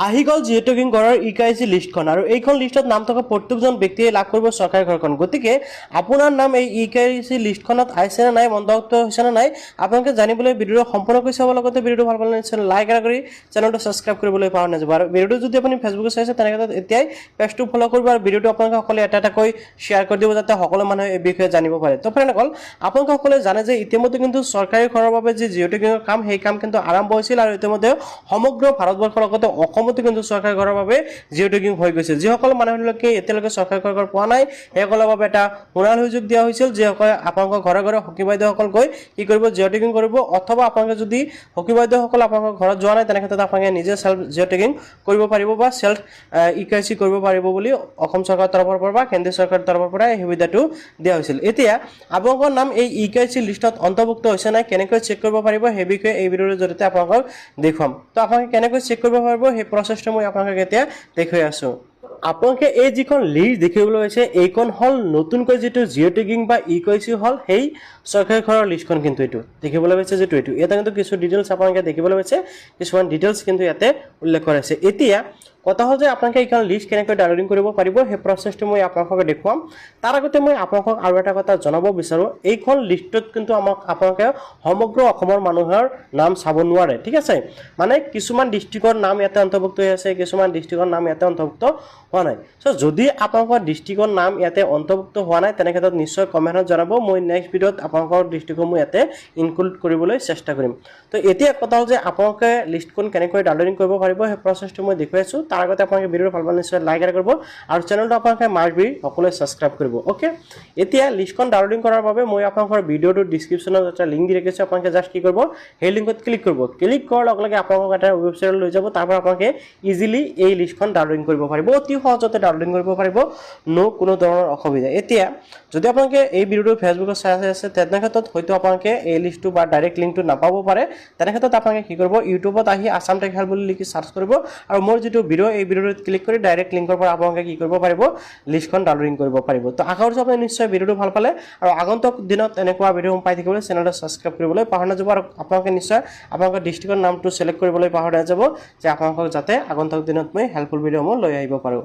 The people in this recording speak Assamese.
আহি গ'ল যিহেতু ঘৰৰ ইকাইচি লিষ্টখন আৰু এইখন লিষ্টত নাম থকা প্ৰত্যেকজন ব্যক্তিয়ে লাভ কৰিব চৰকাৰী ঘৰখন। গতিকে আপোনাৰ নাম এই ইকাইচি লিষ্টখনত আহিছে নে নাই, অন্তৰ্ভুক্ত হৈছে নে নাই, আপোনালোকে জানিবলৈ ভিডিঅ'টো সম্পূৰ্ণকৈ চাব, লগতে ভিডিঅ'টো ভাল পালে নিশ্চয় লাইক কৰি চেনেলটো ছাবস্ক্ৰাইব কৰিবলৈ পাহৰি নাযাব। আৰু ভিডিঅ'টো যদি আপুনি ফেচবুকত চাইছে তেনেকৈ এতিয়াই পেজটো ফ'ল' কৰিব আৰু ভিডিঅ'টো আপোনালোকে সকলোৱে এটা এটাকৈ শ্বেয়াৰ কৰি দিব, যাতে সকলো মানুহে এই বিষয়ে জানিব পাৰে। তো ফ্ৰেণ্ডসকল, আপোনালোকে সকলোৱে জানে যে ইতিমধ্যে কিন্তু চৰকাৰী ঘৰৰ বাবে যি জিঅ' টেকিঙৰ কাম, সেই কাম কিন্তু আৰম্ভ হৈছিল আৰু ইতিমধ্যে সমগ্ৰ ভাৰতবৰ্ষৰ লগতে অসমতো কিন্তু চৰকাৰী ঘৰৰ বাবে জিঅ' টেকিং হৈ গৈছে। যিসকল মানুহবিলাকে এতিয়ালৈকে চৰকাৰী ঘৰ পোৱা নাই, সেইসকলৰ বাবে এটা সোণালী সুযোগ দিয়া হৈছিল, যিসকলে আপোনালোকৰ ঘৰে ঘৰে সখী বাইদেউসকল গৈ কি কৰিব, জিঅ' টেকিং কৰিব। অথবা আপোনালোকে যদি সখী বাইদেউসকল আপোনালোকৰ ঘৰত যোৱা নাই, তেনে ক্ষেত্ৰত আপোনালোকে নিজে চেল্ফ জিঅ' টেকিং কৰিব পাৰিব বা চেল্ফ ইকাইচি কৰিব পাৰিব বুলি অসম চৰকাৰৰ তৰফৰ পৰা বা কেন্দ্ৰীয় চৰকাৰৰ তৰফৰ পৰা এই সুবিধাটো দিয়া হৈছিল। এতিয়া আপোনালোকৰ নাম এই ইকাইচি লিষ্টত অন্তৰ্ভুক্ত হৈছে নাই, কেনেকৈ চেক কৰিব পাৰিব, সেই বিষয়ে এই ভিডিঅ'ৰ জৰিয়তে আপোনালোকক দেখুৱাম। তো আপোনালোকে কেনেকৈ চেক কৰিব পাৰিব, সেই প্ৰচেছটো মই আপোনালোকক এতিয়া দেখুৱাই আছোঁ। আপোনালোকে এই যিখন লিষ্ট দেখিবলৈ পাইছে, এইখন হ'ল নতুনকৈ যিটো জিঅ' টেকিং বা ইকাইচি হ'ল সেই চৰকাৰী ঘৰৰ লিষ্টখন। কিন্তু এইটো দেখিবলৈ পাইছে যিটো ইয়াতে কিন্তু কিছু ডিটেইলছ আপোনালোকে দেখিবলৈ পাইছে, কিছুমান ডিটেইলছ কিন্তু ইয়াতে উল্লেখ কৰা হৈছে। এতিয়া কথা হ'ল যে আপোনালোকে এইখন লিষ্ট কেনেকৈ ডাউনলোডিং কৰিব পাৰিব, সেই প্ৰচেছটো মই আপোনালোকক দেখুৱাম। তাৰ আগতে মই আপোনালোকক আৰু এটা কথা জনাব বিচাৰোঁ, এইখন লিষ্টত কিন্তু আপোনালোকে সমগ্ৰ অসমৰ মানুহৰ নাম চাব নোৱাৰে, ঠিক আছে। মানে কিছুমান ডিষ্ট্ৰিক্টৰ নাম ইয়াতে অন্তৰ্ভুক্ত হৈ আছে, কিছুমান ডিষ্ট্ৰিক্টৰ নাম ইয়াতে অন্তৰ্ভুক্ত হোৱা নাই। চ' যদি আপোনালোকৰ ডিষ্ট্ৰিক্টৰ নাম ইয়াতে অন্তৰ্ভুক্ত হোৱা নাই, তেনে ক্ষেত্ৰত নিশ্চয় কমেণ্টত জনাব। মই নেক্সট ভিডিঅ'ত আপোনালোকৰ ডিষ্ট্ৰিক্টৰ মই ইয়াতে ইনক্লুড কৰিবলৈ চেষ্টা কৰিম। তো এতিয়া কথা হ'ল যে আপোনালোকে লিষ্টখন কেনেকৈ ডাউনলোডিং কৰিব পাৰিব, সেই প্ৰচেছটো মই দেখুৱাইছোঁ। তাৰ আগতে আপোনালোকে ভিডিঅ'টো ভাল পালে নিশ্চয় লাইক কৰিব আৰু চেনেলটো আপোনালোকে মাৰ্কবি সকলোৱে ছাবস্ক্ৰাইব কৰিব। অ'কে, এতিয়া লিষ্টখন ডাউনলোডিং কৰাৰ বাবে মই আপোনালোকৰ ভিডিঅ'টোৰ ডিছক্ৰিপশ্যনত এটা লিংক দি ৰাখিছোঁ। আপোনালোকে জাষ্ট কি কৰিব, সেই লিংকত ক্লিক কৰিব। ক্লিক কৰাৰ লগে লগে আপোনালোকক এটা ৱেবছাইটত লৈ যাব, তাৰ পৰা আপোনালোকে ইজিলি এই লিষ্টখন ডাউনলোডিং কৰিব পাৰিব, অতি সহজতে ডাউনলোডিং কৰিব পাৰিব, কোনো ধৰণৰ অসুবিধা। এতিয়া যদি আপোনালোকে এই ভিডিঅ'টো ফেচবুকত চাই আছে, তেনে ক্ষেত্ৰত হয়তো আপোনালোকে এই লিষ্টটো বা ডাইৰেক্ট লিংকটো নাপাব পাৰে। তেনে ক্ষেত্ৰত আপোনালোকে কি কৰিব, ইউটিউবত আহি আছাম টেক হেল্প বুলি লিখি চাৰ্চ কৰিব আৰু মোৰ যিটো ভিডিঅ' এই ভিডিঅ'টোত ক্লিক কৰি ডাইৰেক্ট লিংকৰ পৰা আপোনালোকে কি কৰিব পাৰিব, লিষ্টখন ডাউনলোডিং কৰিব পাৰিব। তো আশা কৰিছোঁ আপুনি নিশ্চয় ভিডিঅ'টো ভাল পালে আৰু আগন্তুক দিনত এনেকুৱা ভিডিঅ' পাই থাকিবলৈ চেনেলটো ছাবস্ক্ৰাইব কৰিবলৈ পাহৰি নাযাব আৰু আপোনালোকে নিশ্চয় আপোনালোকৰ ডিষ্ট্ৰিক্টৰ নামটো চিলেক্ট কৰিবলৈ পাহৰি নাযাব, যে আপোনালোকক যাতে আগন্তুক দিনত মই হেল্পফুল ভিডিঅ'সমূহ লৈ আহিব পাৰোঁ।